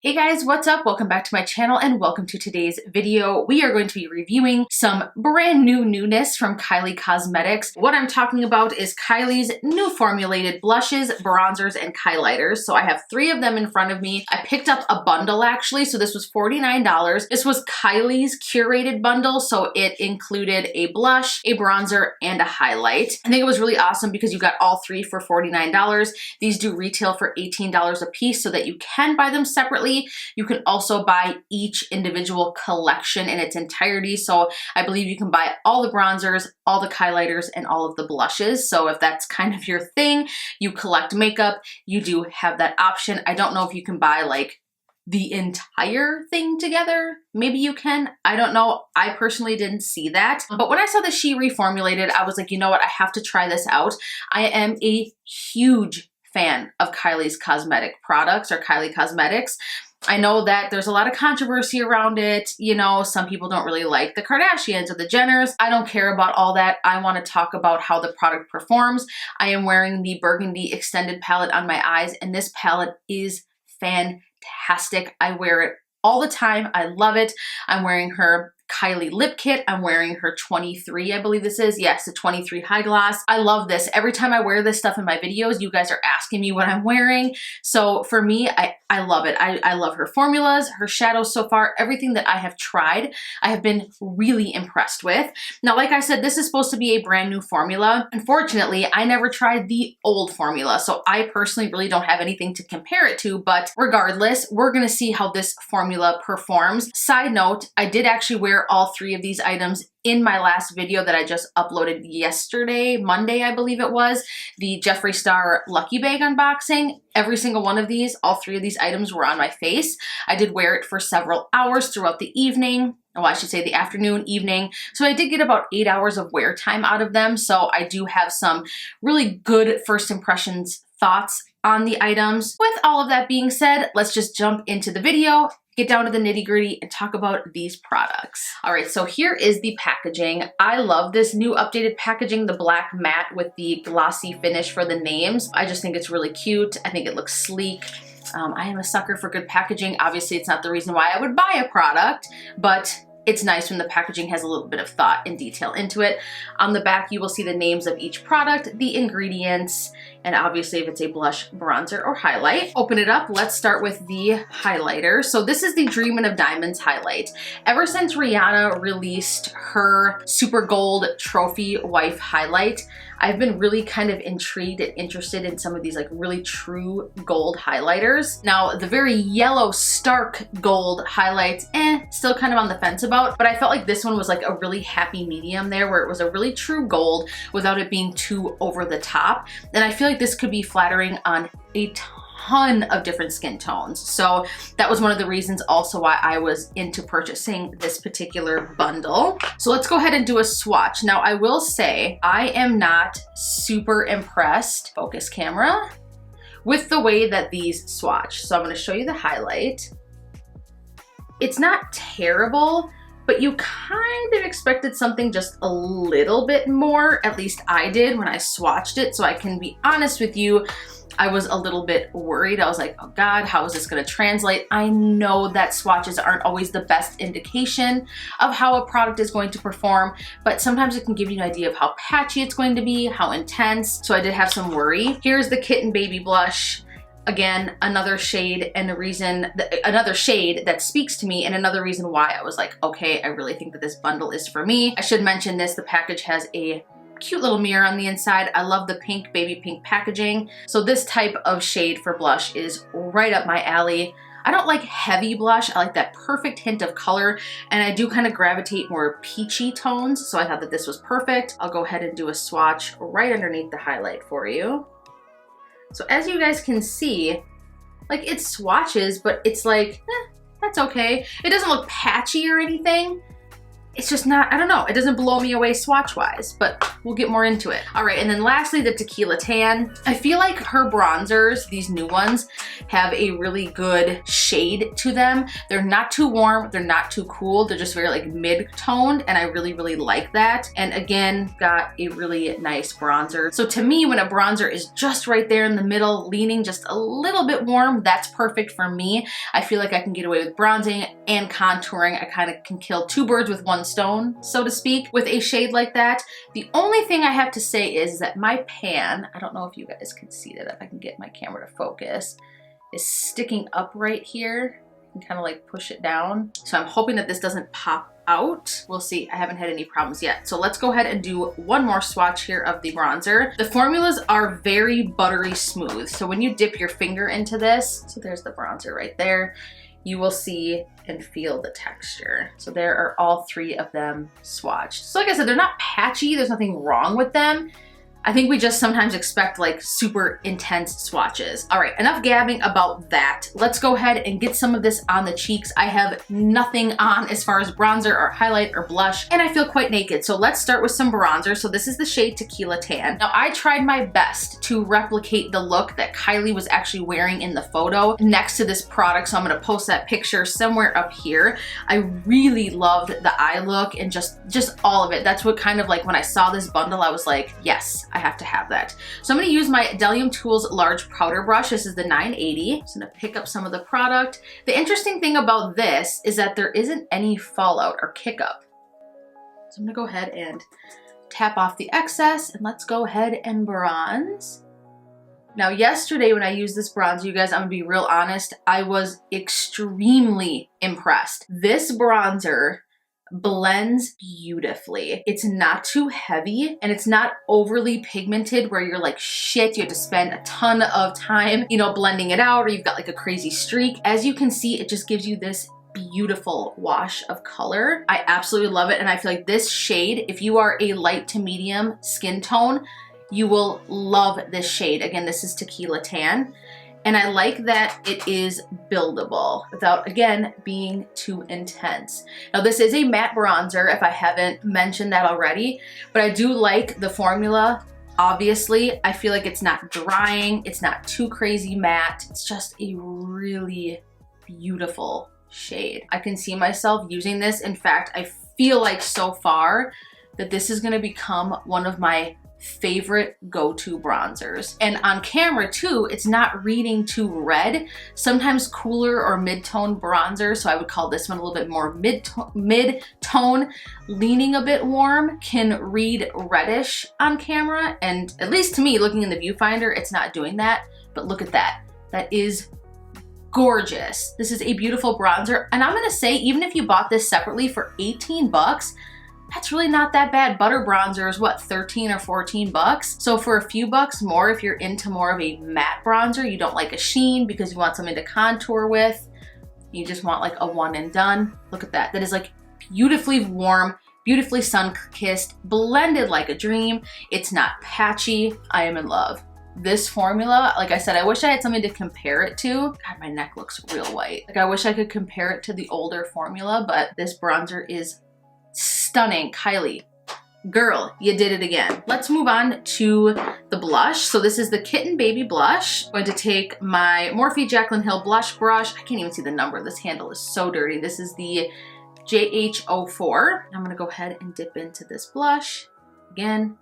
Hey guys, what's up? Welcome back to my channel and welcome to today's video. We are going to be reviewing some brand new newness from Kylie Cosmetics. What I'm talking about is Kylie's new formulated blushes, bronzers, and Kylighters. So I have 3 of them in front of me. I picked up a bundle actually, so this was $49. This was Kylie's curated bundle, so it included a blush, a bronzer, and a highlight. I think it was really awesome because you got all 3 for $49. These do retail for $18 a piece so that you can buy them separately. You can also buy each individual collection in its entirety. So I believe you can buy all the bronzers, all the Kylighters, and all of the blushes. So if that's kind of your thing, you collect makeup, you do have that option. I don't know if you can buy like the entire thing together. Maybe you can, I don't know. I personally didn't see that. But when I saw that she reformulated, I was like, you know what? I have to try this out. I am a huge fan of Kylie's cosmetic products or Kylie Cosmetics. I know that there's a lot of controversy around it. You know, some people don't really like the Kardashians or the Jenners. I don't care about all that. I want to talk about how the product performs. I am wearing the Burgundy Extended palette on my eyes, and this palette is fantastic. I wear it all the time. I love it. I'm wearing her Kylie lip kit. I'm wearing her 23, I believe this is. Yes, the 23 high gloss. I love this. Every time I wear this stuff in my videos, you guys are asking me what I'm wearing. So for me, I love it. I love her formulas, her shadows so far. Everything that I have tried, I have been really impressed with. Now, like I said, this is supposed to be a brand new formula. Unfortunately, I never tried the old formula, so I personally really don't have anything to compare it to, but regardless, we're gonna see how this formula performs. Side note, I did actually wear all 3 of these items in my last video that I just uploaded yesterday, Monday, I believe it was, the Jeffree Star Lucky Bag unboxing. Every single one of these, all 3 of these items were on my face. I did wear it for several hours throughout the evening. Well, I should say the afternoon, evening. So I did get about 8 hours of wear time out of them. So I do have some really good first impressions thoughts on the items. With all of that being said, let's just jump into the video, get down to the nitty-gritty, and talk about these products. All right, so here is the packaging. I love this new updated packaging, the black matte with the glossy finish for the names. I just think it's really cute. I think it looks sleek. I am a sucker for good packaging. Obviously, it's not the reason why I would buy a product, but it's nice when the packaging has a little bit of thought and detail into it. On the back, you will see the names of each product, the ingredients, and obviously if it's a blush, bronzer, or highlight. Open it up. Let's start with the highlighter. So this is the Dreaming of Diamonds highlight. Ever since Rihanna released her Super Gold Trophy Wife highlight, I've been really kind of intrigued and interested in some of these like really true gold highlighters. Now, the very yellow stark gold highlights, still kind of on the fence about, but I felt like this one was like a really happy medium there where it was a really true gold without it being too over the top. And I feel like this could be flattering on a ton of different skin tones. So that was one of the reasons also why I was into purchasing this particular bundle. So let's go ahead and do a swatch. Now I will say I am not super impressed, focus camera, with the way that these swatch. So I'm going to show you the highlight. It's not terrible, but you kind of expected something just a little bit more. At least I did when I swatched it. So I can be honest with you, I was a little bit worried. I was like, oh God, how is this gonna translate? I know that swatches aren't always the best indication of how a product is going to perform, but sometimes it can give you an idea of how patchy it's going to be, how intense. So I did have some worry. Here's the Kitten Baby Blush. Again, another shade and another shade that speaks to me, and another reason why I was like, okay, I really think that this bundle is for me. I should mention this, the package has a cute little mirror on the inside. I love the pink, baby pink packaging. So this type of shade for blush is right up my alley. I don't like heavy blush. I like that perfect hint of color, and I do kind of gravitate more peachy tones, so I thought that this was perfect. I'll go ahead and do a swatch right underneath the highlight for you. So as you guys can see, like it swatches, but it's like, that's okay. It doesn't look patchy or anything. it's just not, I don't know, it doesn't blow me away swatch-wise, but we'll get more into it. All right, and then lastly, the Tequila Tan. I feel like her bronzers, these new ones, have a really good shade to them. They're not too warm, they're not too cool, they're just very like mid-toned, and I really, really like that. And again, got a really nice bronzer. So to me, when a bronzer is just right there in the middle, leaning just a little bit warm, that's perfect for me. I feel like I can get away with bronzing and contouring. I kind of can kill two birds with one stone, so to speak, with a shade like that. The only thing I have to say is that my pan, I don't know if you guys can see that, if I can get my camera to focus, is sticking up right here. I can kind of like push it down. So I'm hoping that this doesn't pop out. We'll see. I haven't had any problems yet. So let's go ahead and do one more swatch here of the bronzer. The formulas are very buttery smooth. So when you dip your finger into this, so there's the bronzer right there, you will see and feel the texture. So there are all three of them swatched. So like I said, they're not patchy. There's nothing wrong with them. I think we just sometimes expect like super intense swatches. All right, enough gabbing about that. Let's go ahead and get some of this on the cheeks. I have nothing on as far as bronzer or highlight or blush, and I feel quite naked. So let's start with some bronzer. So this is the shade Tequila Tan. Now I tried my best to replicate the look that Kylie was actually wearing in the photo next to this product. So I'm gonna post that picture somewhere up here. I really loved the eye look and just all of it. That's what kind of like when I saw this bundle, I was like, yes, I have to have that. So I'm gonna use my Delium Tools large powder brush. This is the 980. Just gonna pick up some of the product. The interesting thing about this is that there isn't any fallout or kick up. So I'm gonna go ahead and tap off the excess, and let's go ahead and bronze. Now yesterday when I used this bronzer, you guys, I'm gonna be real honest, I was extremely impressed. This bronzer blends beautifully. It's not too heavy and it's not overly pigmented where you're like, shit, you have to spend a ton of time, you know, blending it out, or you've got like a crazy streak. As you can see, it just gives you this beautiful wash of color. I absolutely love it. And I feel like this shade, if you are a light to medium skin tone, you will love this shade. Again, this is Tequila Tan. And I like that it is buildable without, again, being too intense. Now this is a matte bronzer, if I haven't mentioned that already, but I do like the formula. Obviously, I feel like it's not drying, it's not too crazy matte. It's just a really beautiful shade. I can see myself using this. In fact, I feel like so far that this is gonna become one of my favorite go-to bronzers. And on camera too, it's not reading too red. Sometimes cooler or mid-tone bronzer, so I would call this one a little bit more mid-tone, leaning a bit warm, can read reddish on camera. And at least to me, looking in the viewfinder, it's not doing that. But look at that. That is gorgeous. This is a beautiful bronzer. And I'm gonna say, even if you bought this separately for 18 bucks, that's really not that bad. Butter bronzer is what, 13 or 14 bucks? So for a few bucks more, if you're into more of a matte bronzer, you don't like a sheen because you want something to contour with, you just want like a one and done. Look at that. That is like beautifully warm, beautifully sun-kissed, blended like a dream. It's not patchy. I am in love. This formula, like I said, I wish I had something to compare it to. God, my neck looks real white. Like I wish I could compare it to the older formula, but this bronzer is stunning. Kylie, girl, you did it again. Let's move on to the blush. So this is the Kitten Baby Blush. I'm going to take my Morphe Jaclyn Hill blush brush. I can't even see the number. This handle is so dirty. This is the JH04. I'm gonna go ahead and dip into this blush. Again,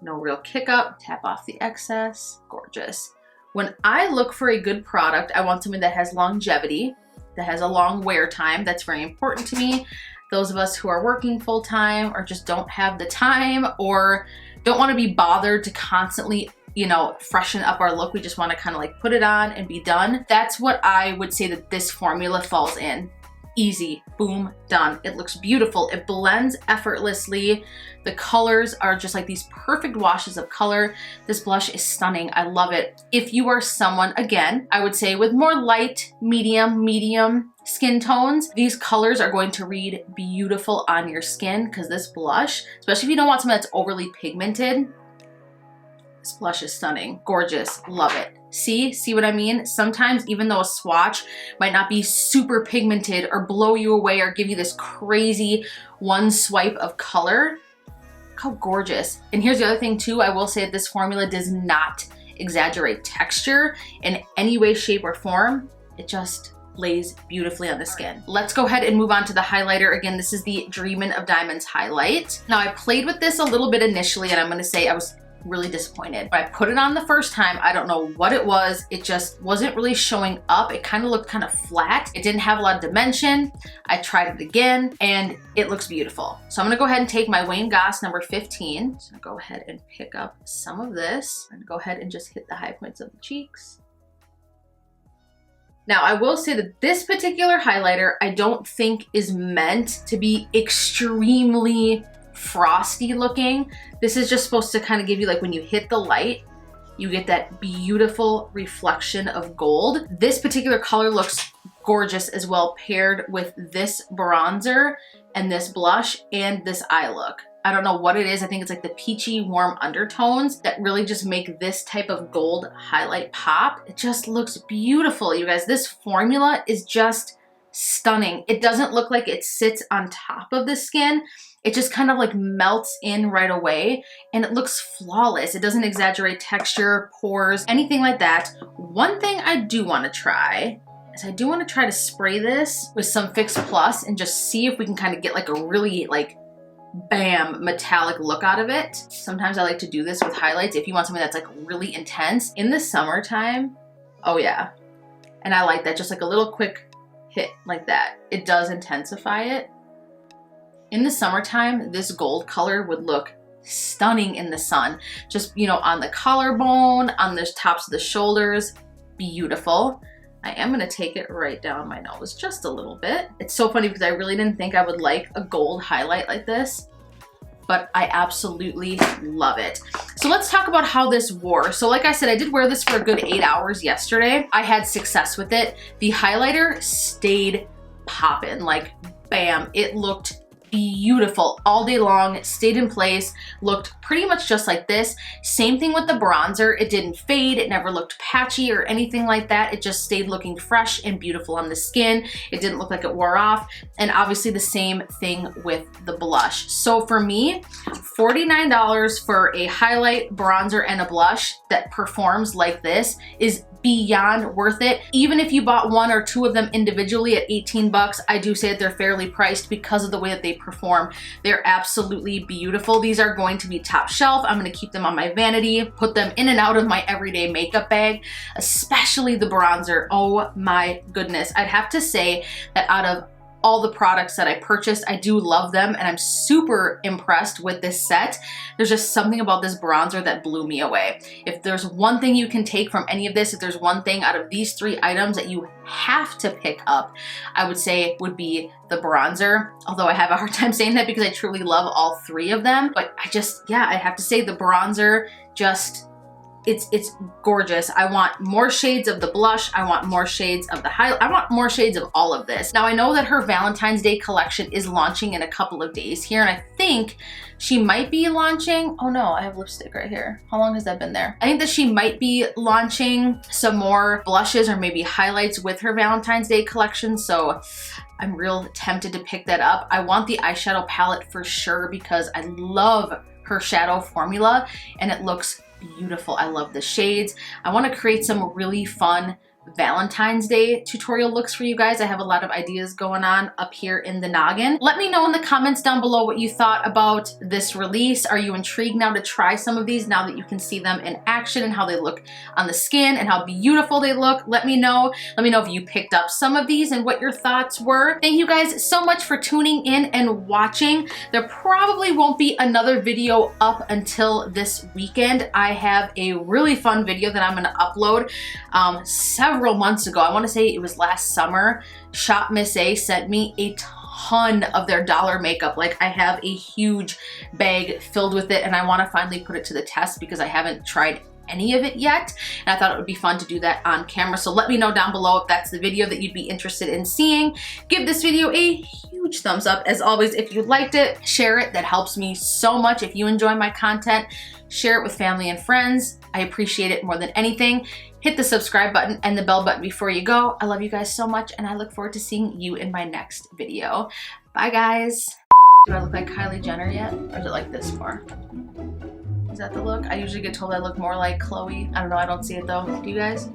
no real kick up. Tap off the excess. Gorgeous. When I look for a good product, I want something that has longevity, that has a long wear time. That's very important to me. Those of us who are working full time or just don't have the time or don't want to be bothered to constantly, you know, freshen up our look. We just want to kind of like put it on and be done. That's what I would say that this formula falls in. Easy, boom, done. It looks beautiful. It blends effortlessly. The colors are just like these perfect washes of color. This blush is stunning. I love it. If you are someone, again, I would say with more light, medium skin tones, these colors are going to read beautiful on your skin because this blush, especially if you don't want something that's overly pigmented, This blush is stunning, gorgeous, love it. See what I mean? Sometimes even though a swatch might not be super pigmented or blow you away or give you this crazy one swipe of color, look how gorgeous. And here's the other thing too, I will say that this formula does not exaggerate texture in any way, shape, or form. It just lays beautifully on the skin. Let's go ahead and move on to the highlighter. Again, this is the Dreaming of Diamonds highlight. Now I played with this a little bit initially and I'm gonna say I was really disappointed. When I put it on the first time, I don't know what it was. It just wasn't really showing up. It kind of looked kind of flat. It didn't have a lot of dimension. I tried it again and it looks beautiful. So I'm gonna go ahead and take my Wayne Goss number 15. So I'm gonna go ahead and pick up some of this and go ahead and just hit the high points of the cheeks. Now, I will say that this particular highlighter, I don't think is meant to be extremely frosty looking. This is just supposed to kind of give you, like, when you hit the light, you get that beautiful reflection of gold. This particular color looks gorgeous as well, paired with this bronzer and this blush and this eye look. I don't know what it is. I think it's like the peachy warm undertones that really just make this type of gold highlight pop. It just looks beautiful, you guys. This formula is just stunning. It doesn't look like it sits on top of the skin. It just kind of like melts in right away and it looks flawless. It doesn't exaggerate texture, pores, anything like that. One thing I do want to try is I do want to try to spray this with some Fix Plus and just see if we can kind of get like a really like bam metallic look out of it. Sometimes I like to do this with highlights if you want something that's like really intense. In the summertime, oh yeah. And I like that, just like a little quick hit like that. It does intensify it. In the summertime, this gold color would look stunning in the sun. Just, you know, on the collarbone, on the tops of the shoulders, beautiful. I am gonna take it right down my nose just a little bit. It's so funny because I really didn't think I would like a gold highlight like this, but I absolutely love it. So let's talk about how this wore. So like I said, I did wear this for a good 8 hours yesterday. I had success with it. The highlighter stayed popping, like bam, it looked beautiful all day long, stayed in place, looked pretty much just like this. Same thing with the bronzer. It didn't fade, it never looked patchy or anything like that. It just stayed looking fresh and beautiful on the skin. It didn't look like it wore off. And obviously the same thing with the blush. So for me, $49 for a highlight, bronzer, and a blush that performs like this is beyond worth it. Even if you bought one or two of them individually at 18 bucks, I do say that they're fairly priced because of the way that they perform. They're absolutely beautiful. These are going to be top shelf. I'm going to keep them on my vanity, put them in and out of my everyday makeup bag, especially the bronzer. Oh my goodness. I'd have to say that out of all the products that I purchased, I do love them and I'm super impressed with this set. There's just something about this bronzer that blew me away. If there's one thing you can take from any of this, if there's one thing out of these 3 items that you have to pick up, I would say would be the bronzer. Although I have a hard time saying that because I truly love all 3 of them. But I just, yeah, I have to say the bronzer just, it's gorgeous. I want more shades of the blush. I want more shades of the highlight. I want more shades of all of this. Now I know that her Valentine's Day collection is launching in a couple of days here, and I think she might be launching, oh no, I have lipstick right here. How long has that been there? I think that she might be launching some more blushes or maybe highlights with her Valentine's Day collection, so I'm real tempted to pick that up. I want the eyeshadow palette for sure because I love her shadow formula and it looks beautiful. I love the shades. I want to create some really fun Valentine's Day tutorial looks for you guys. I have a lot of ideas going on up here in the noggin. Let me know in the comments down below what you thought about this release. Are you intrigued now to try some of these now that you can see them in action and how they look on the skin and how beautiful they look? Let me know. Let me know if you picked up some of these and what your thoughts were. Thank you guys so much for tuning in and watching. There probably won't be another video up until this weekend. I have a really fun video that I'm going to upload several months ago. I want to say it was last summer. Shop Miss A sent me a ton of their dollar makeup. Like I have a huge bag filled with it and I want to finally put it to the test because I haven't tried any of it yet. And I thought it would be fun to do that on camera. So let me know down below if that's the video that you'd be interested in seeing. Give this video a huge thumbs up. As always, if you liked it, share it. That helps me so much. If you enjoy my content, share it with family and friends. I appreciate it more than anything. Hit the subscribe button and the bell button before you go. I love you guys so much, and I look forward to seeing you in my next video. Bye, guys. Do I look like Kylie Jenner yet? Or is it like this far? Is that the look? I usually get told I look more like Chloe. I don't know, I don't see it though. Do you guys?